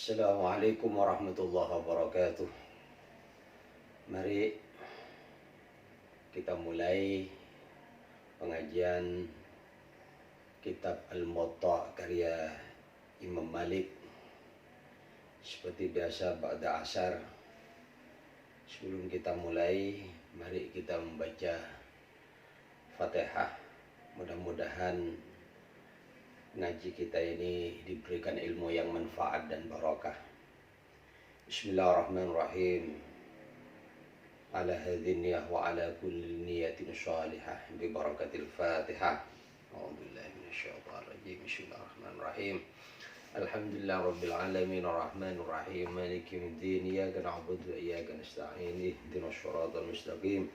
Assalamualaikum warahmatullahi wabarakatuh. Mari kita mulai pengajian kitab Al-Muwatta karya Imam Malik. Seperti biasa ba'da asar. Sebelum kita mulai, mari kita membaca Fatihah. Mudah-mudahan ngaji kita ini diberikan ilmu yang manfaat dan barakah. Bismillahirrahmanirrahim. Ala hadhihi niyah wa ala kulli niyatin shalihah bi barakatil Fatihah. A'udzubillahi minasyaitonir rajim. Bismillahirrahmanirrahim. Alhamdulillah rabbil alamin arrahmanir rahim maliki yaumiddin iyyaka na'budu wa iyyaka nasta'in ihdinas shiratal mustaqim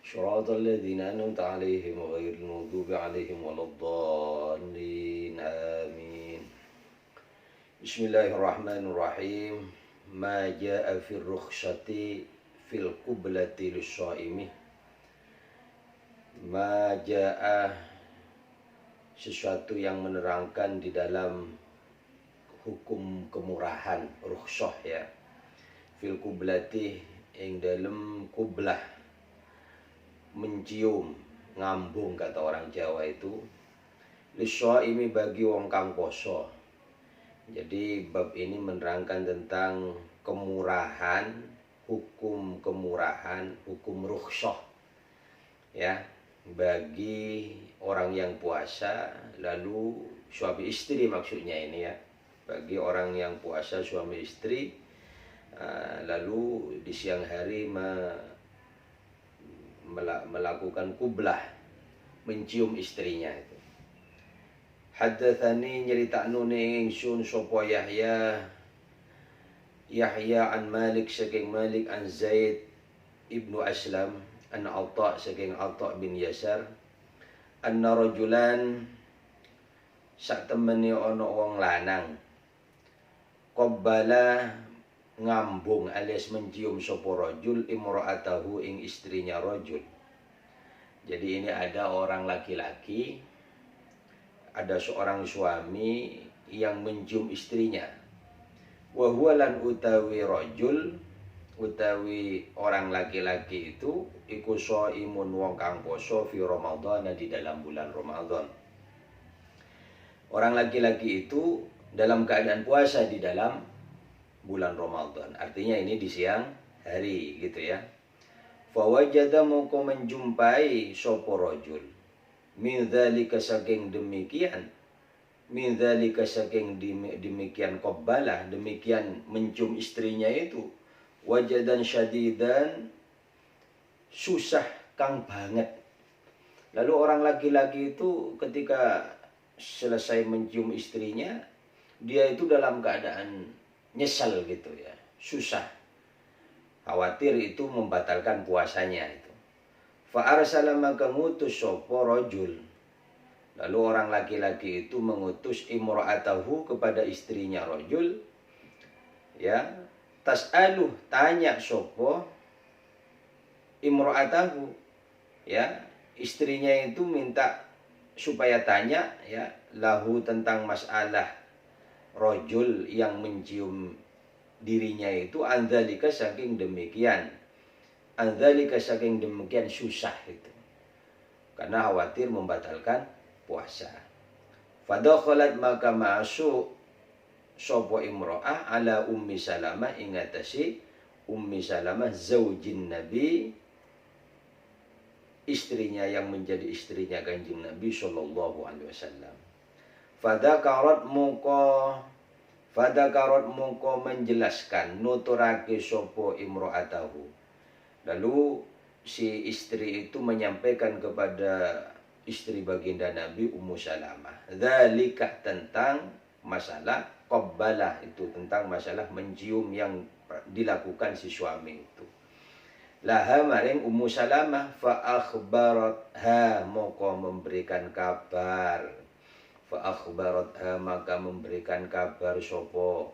صراط الذين أنعمت عليهم غير المغضوب عليهم ولا الضالين آمين بسم الله الرحمن الرحيم ما جاء في الرخصة في القبلة للصائم ما جاء sesuatu yang menerangkan di dalam hukum kemurahan rukhsah ya fil kublati ing dalam kublah mencium, ngambung kata orang Jawa itu lisyaimi bagi wong kang poso. Jadi bab ini menerangkan tentang kemurahan, hukum kemurahan, hukum rukhsah ya bagi orang yang puasa, lalu suami istri maksudnya ini ya, bagi orang yang puasa suami istri lalu di siang hari melakukan kublah, mencium istrinya itu. Haddatsani nyeritakno ning ingsun sapa Yahya an Malik saking Malik an Zaid ibnu Aslam an Atha saking Atha bin Yasar anna rajulan sak temene ana wong lanang qabbala ngambung alias mencium sapa rajul imra'atahu ing istrinya rajul. Jadi ini ada orang laki-laki, ada seorang suami yang mencium istrinya. Wa huwa lan utawi rajul utawi orang laki-laki itu iku shaimun wong kang poso fi Ramadan di dalam bulan Ramadan. Orang laki-laki itu dalam keadaan puasa di dalam bulan Ramadan. Artinya ini di siang hari gitu ya. Fawajada moko menjumpai sapa rajul. Min dzalika saking demikian. Min dzalika saking demikian qabbalah, demikian mencium istrinya itu. Wajadan syadidan susah kang banget. Lalu orang laki-laki itu ketika selesai mencium istrinya, dia itu dalam keadaan nyesal gitu ya, susah, khawatir itu membatalkan puasanya itu. Fa arsala maka ngutus sapa rajul. Lalu orang laki-laki itu mengutus imra'atahu kepada istrinya rajul ya, tas'aluh tanya sapa imra'atahu ya, istrinya itu minta supaya tanya ya lahu tentang masalah rajul yang mencium dirinya itu andzalika saking demikian. Andzalika saking demikian susah itu. Karena khawatir membatalkan puasa. Fadakhalat maka masuk sapa imra'ah ala Ummi Salamah ingatasi Ummi Salamah zaujin Nabi, istrinya yang menjadi istrinya Kanjeng Nabi sallallahu alaihi wasallam. Fadakarat muko menjelaskan nuturake sopo imro'atahu. Lalu si istri itu menyampaikan kepada istri baginda Nabi Ummu Salamah. Dzalika tentang masalah qabbalah itu, tentang masalah mencium yang dilakukan si suami itu. Laha maring Ummu Salamah fa akhbaratha moko memberikan kabar. Fa'akhbaratha maka memberikan kabar sopo.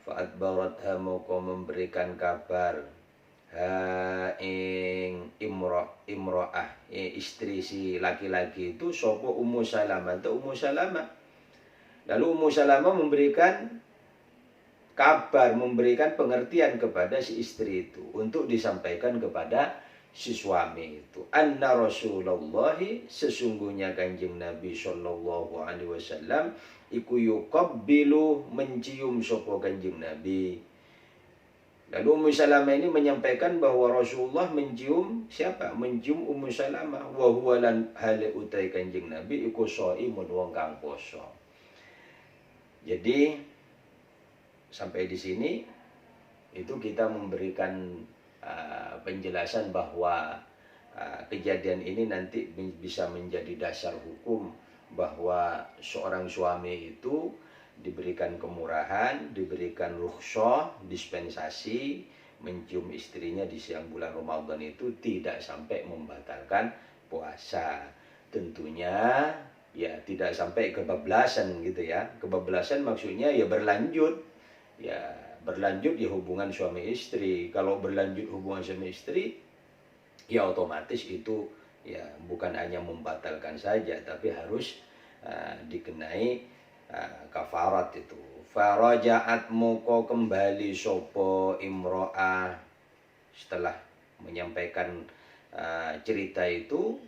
Fa'adbaratha moko memberikan kabar ha ing imro'ah istri si laki-laki itu sopo Ummu Salamah. Lalu Ummu Salamah memberikan kabar, memberikan pengertian kepada si istri itu untuk disampaikan kepada si suami itu. Anna Rasulullah, sesungguhnya Kanjeng Nabi sallallahu alaihi wasallam iku yuqabbilu, mencium sapa Kanjeng Nabi. Lalu Ummu Salamah ini menyampaikan bahwa Rasulullah mencium siapa? Mencium Ummu Salamah. Wa huwa lan hale utai Kanjeng Nabi iku shaimun wong kang poso. Jadi sampai di sini itu kita memberikan penjelasan bahwa kejadian ini nanti bisa menjadi dasar hukum bahwa seorang suami itu diberikan kemurahan, diberikan rukhsah, dispensasi mencium istrinya di siang bulan Ramadan itu tidak sampai membatalkan puasa. Tentunya ya tidak sampai kebablasan gitu ya. Kebablasan maksudnya ya berlanjut. Ya berlanjut ya hubungan suami istri. Kalau berlanjut hubungan suami istri ya otomatis itu ya bukan hanya membatalkan saja tapi harus dikenai kafarat itu. Farajaat moko kembali sopo imro'ah setelah menyampaikan cerita itu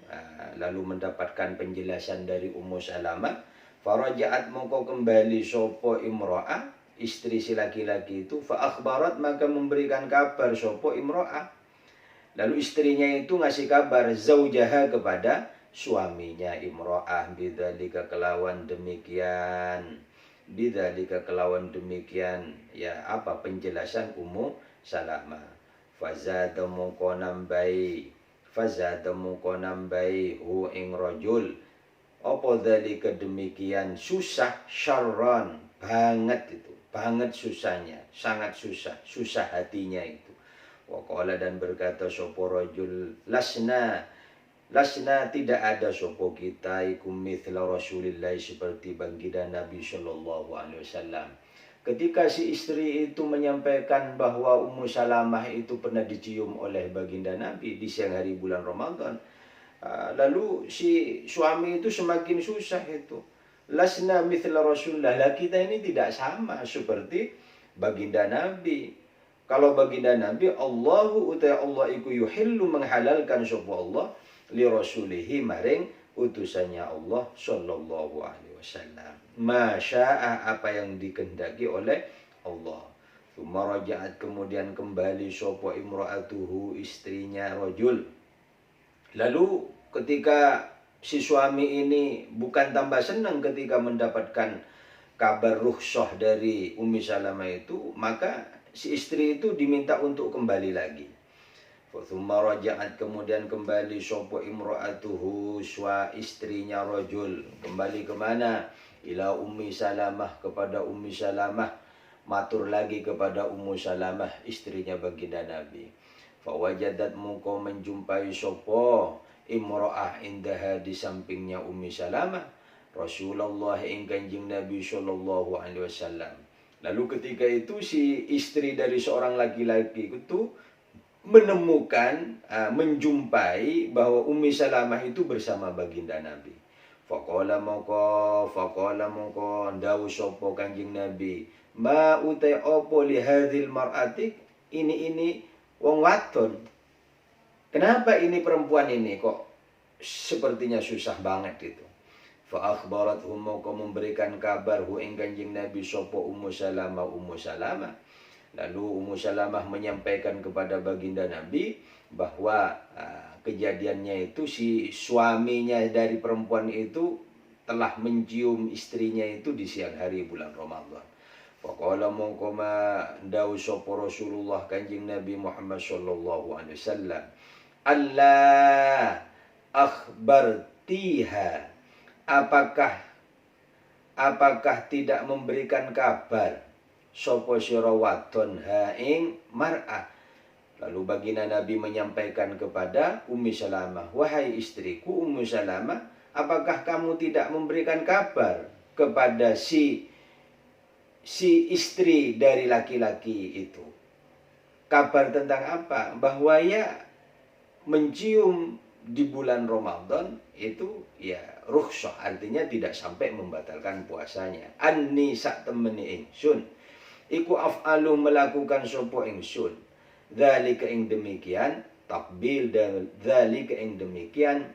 lalu mendapatkan penjelasan dari Ummu Salamah. Farajaat moko kembali sopo imro'ah, istri si laki-laki itu, fa akhbarat maka memberikan kabar sopo imro'ah. Lalu istrinya itu ngasih kabar zaujaha kepada suaminya imro'ah, bidzalika kelawan demikian. Bidzalika kelawan demikian. Ya apa penjelasan Ummu Salamah. Fazada mongko nambai. Fazada mongko nambai hu ing rajul. Apa dzalika demikian susah syarran banget itu. Banget susahnya, sangat susah, susah hatinya itu. Waqala dan berkata sopo rajul lasna tidak ada sopo kita ikum mithla Rasulillah seperti baginda Nabi sallallahu alaihi wasallam. Ketika si istri itu menyampaikan bahwa Ummu Salamah itu pernah dicium oleh baginda Nabi di siang hari bulan Ramadan, lalu si suami itu semakin susah itu. Lasna mithla Rasulillah, kita ini tidak sama seperti baginda Nabi. Kalau baginda Nabi, Allahu utai Allah iku yuhillu menghalalkan sapa Allah li rasulihi maring utusannya Allah sallallahu alaihi wasallam. Masya'a apa yang dikehendaki oleh Allah. Tsumma raja'at kemudian kembali sapa imra'atuhu istrinya rajul. Lalu ketika si suami ini bukan tambah senang ketika mendapatkan kabar rukhsah dari Ummi Salamah itu, maka si istri itu diminta untuk kembali lagi. Tsumma raja'at kemudian kembali sapa imra'atuhu swa istrinya rajul. Kembali ke mana? Ila Ummi Salamah, kepada Ummi Salamah. Matur lagi kepada Ummu Salamah istrinya baginda Nabi. Fawajadat mungko menjumpai sapa imra'ah indaha di sampingnya Ummi Salamah Rasulullah ing Kanjeng Nabi sallallahu alaihi wasallam. Lalu ketika itu si istri dari seorang laki-laki itu menemukan, menjumpai bahwa Ummi Salamah itu bersama baginda Nabi. Faqala mongko dawu sapa Kanjeng Nabi, ma utai opo li hadzal mar'ati, ini wong wadon. Kenapa ini perempuan ini kok sepertinya susah banget itu? Fa akhbarat mongko memberikan kabar hu ing Kanjeng Nabi sapa Ummu Salamah. Lalu Ummu Salamah menyampaikan kepada baginda Nabi bahwa kejadiannya itu si suaminya dari perempuan itu telah mencium istrinya itu di siang hari bulan Ramadan. Faqala mongko dawu sapa Rasulullah Kanjeng Nabi Muhammad sallallahu alaihi wasallam, Allah akhbartiha, apakah tidak memberikan kabar sapa sira wadon ha ing mar'ah. Lalu baginda Nabi menyampaikan kepada Ummi Salamah, wahai istriku Ummu Salamah, apakah kamu tidak memberikan kabar kepada si istri dari laki-laki itu? Kabar tentang apa? Bahwa ya mencium di bulan Ramadan itu ya rukhsah, artinya tidak sampai membatalkan puasanya. Anni sak temeni ingsun iku af'alu melakukan sapa ingsun. Dzalika ing demikian takbil, dan dzalika ing demikian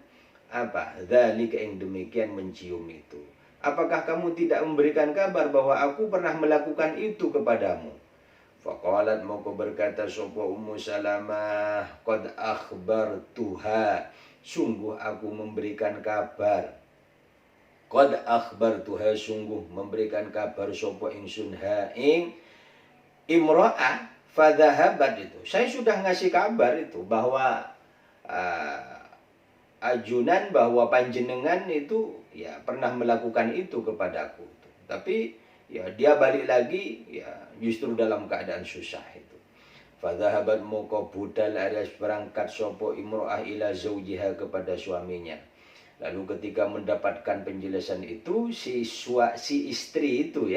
apa? Dzalika ing demikian mencium itu. Apakah kamu tidak memberikan kabar bahwa aku pernah melakukan itu kepadamu? Faqalat, moko berkata sapa Ummu Salamah, qad akhbartuha, sungguh aku memberikan kabar. Qad akhbartuha, sungguh memberikan kabar sapa ingsun ha ing imra'ah fadhahabat itu. Saya sudah ngasih kabar itu bahwa ajunan bahwa panjenengan itu ya pernah melakukan itu kepadaku. Tapi ya dia balik lagi ya justru dalam keadaan susah itu. Fadhahabat, moko budal alias berangkat sopo imro'ah ila zawjiha, kepada suaminya. Lalu ketika mendapatkan penjelasan itu si istri itu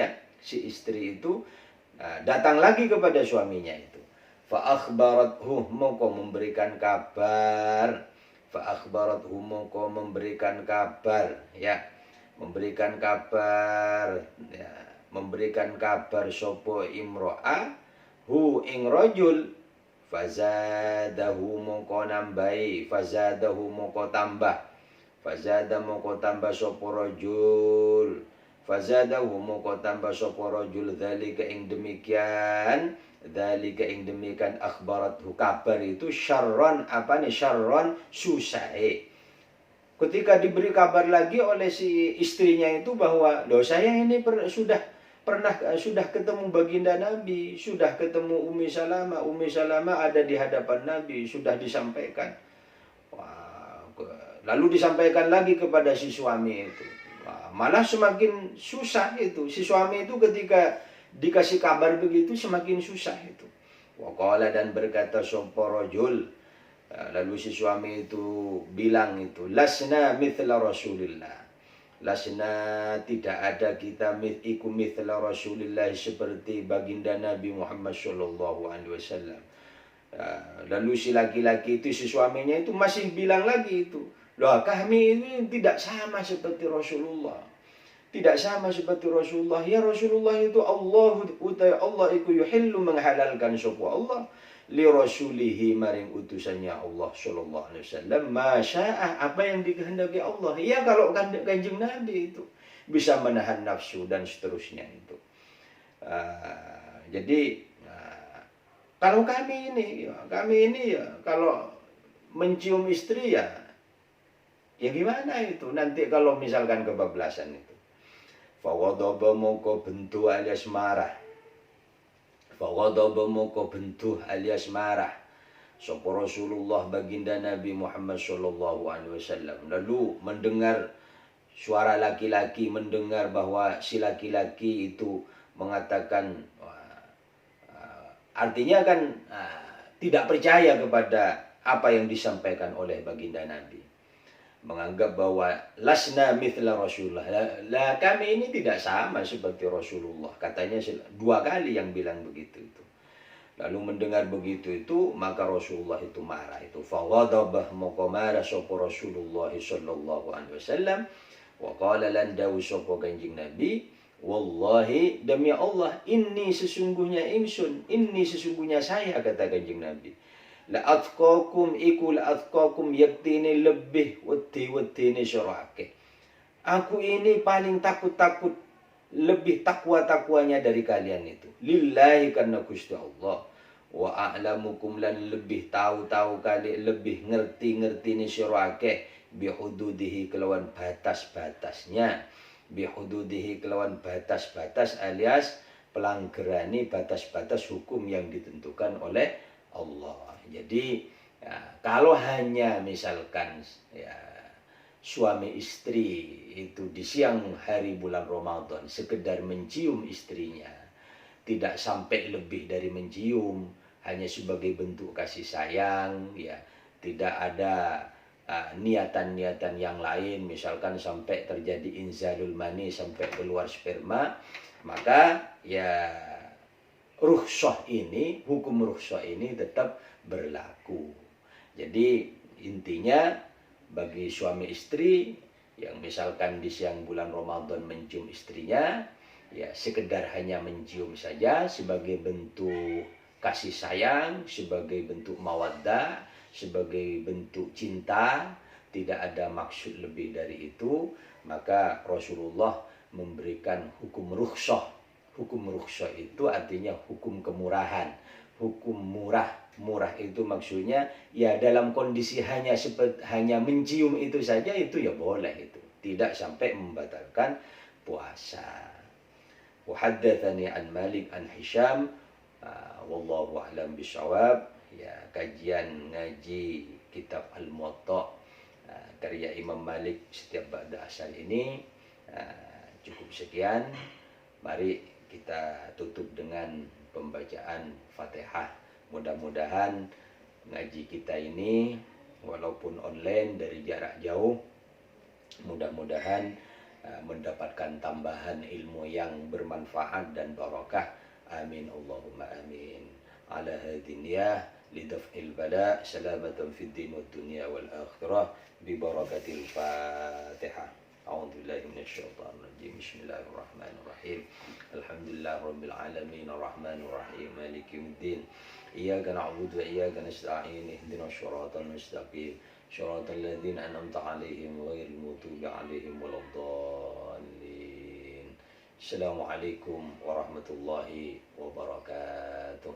datang lagi kepada suaminya itu. Fa akhbarathu, moko memberikan kabar. Fa akhbarathu, moko memberikan kabar ya. Memberikan kabar sopo imro'ah hu ing rajul, fazadahu, moko nambahi, fazadahu, moko tambah, fazada, moko tambah sopo rajul, fazadahu, moko tambah sopo rajul, dzalika ing demikian, dzalika ing demikian akhbarathu, kabar itu syarron, apa nih syarron, susah. Ketika diberi kabar lagi oleh si istrinya itu bahwa loh saya ini sudah ketemu baginda Nabi, sudah ketemu Ummi Salamah. Ummi Salamah ada di hadapan Nabi, sudah disampaikan. Wah, lalu disampaikan lagi kepada si suami itu. Wah, malah semakin susah itu. Si suami itu ketika dikasih kabar begitu semakin susah itu. Waqala, dan berkata sapa rajul, lalu si suami itu bilang itu, lasna mithla Rasulillah. Lasna, tidak ada kita iku mithla Rasulillah, seperti baginda Nabi Muhammad sallallahu alaihi wasallam. Lalu si laki-laki itu, si suaminya itu masih bilang lagi itu, loh kami ini tidak sama seperti Rasulullah. Tidak sama seperti Rasulullah. Ya Rasulullah itu Allah itu yuhillu, menghalalkan sapa Allah li rasulihi, maring utusannya Allah sallallahu alaihi wasallam, masya'a, apa yang dikehendaki Allah. Ya kalau kanjeng Nabi itu bisa menahan nafsu dan seterusnya itu. Jadi kalau kami ini ya kalau mencium istri ya gimana itu nanti kalau misalkan kebablasan itu. Fawadaba, moko bentu alias marah. Fawadaba, moko bentuh alias marah sapa Rasulullah, baginda Nabi Muhammad sallallahu alaihi wasallam. Lalu mendengar suara laki-laki, mendengar bahwa si laki-laki itu mengatakan, artinya kan tidak percaya kepada apa yang disampaikan oleh baginda Nabi. Menganggap bahwa lasna mithla Rasulullah, lah kami ini tidak sama seperti Rasulullah. Katanya 2 kali yang bilang begitu itu. Lalu mendengar begitu itu, maka Rasulullah itu marah itu. Faghadabah, moko marah sapa Rasulullah sallallahu alaihi wasallam. Wa qala, lan dawu sapa kanjeng Nabi, wallahi, demi Allah, inni sesungguhnya ingsun, inni sesungguhnya saya, kata kanjeng Nabi, la atqakum iku la atqakum, yaktine lebih wedi-wedine sirake. Aku ini paling takut-takut, lebih takwa-takwanya dari kalian itu. Lillahi, karena Gusti Allah. Wa a'lamukum, lan lebih tahu-tahu kali, lebih ngerti-ngertine sirake, bihududihi, kelawan batas-batasnya. Bihududihi, kelawan batas-batas alias pelanggarani batas-batas hukum yang ditentukan oleh Allah. Jadi ya, kalau hanya misalkan ya, suami istri itu di siang hari bulan Ramadan sekedar mencium istrinya, tidak sampai lebih dari mencium, hanya sebagai bentuk kasih sayang, ya tidak ada niatan-niatan yang lain, misalkan sampai terjadi inzalul mani, sampai keluar sperma, maka ya rukhsah ini, hukum rukhsah ini tetap berlaku. Jadi intinya bagi suami istri yang misalkan di siang bulan Ramadan mencium istrinya, ya sekedar hanya mencium saja sebagai bentuk kasih sayang, sebagai bentuk mawaddah, sebagai bentuk cinta, tidak ada maksud lebih dari itu, maka Rasulullah memberikan hukum rukhsah. Hukum rukhsah itu artinya hukum kemurahan, hukum murah. Murah itu maksudnya ya dalam kondisi hanya mencium itu saja itu ya boleh itu, tidak sampai membatalkan puasa. Wahaddatsani an Malik an Hisham, wallahu a'lam bishawab. Ya, kajian ngaji kitab Al-Muwatta karya Imam Malik setiap ba'da asar ini cukup sekian. Mari kita tutup dengan pembacaan Fatihah. Mudah-mudahan ngaji kita ini walaupun online dari jarak jauh, mudah-mudahan mendapatkan tambahan ilmu yang bermanfaat dan barakah. Amin Allahumma amin. Ala hadin ya lidaf'il bala salamatan fid din wad dunya wal akhirah bi barakatil Fatihah. A'udzu billahi minasyaitonir rajim. Bismillahirrahmanirrahim. Alhamdulillah rabbil alamin arrahmanir rahim maliki yaumiddin. Iyyaka na'budu wa iyyaka nasta'in ihdinas siratal mustaqim syiratal ladzina an'amta 'alaihim ghairil maghdubi 'alaihim waladdallin. Assalamualaikum warahmatullahi wabarakatuh.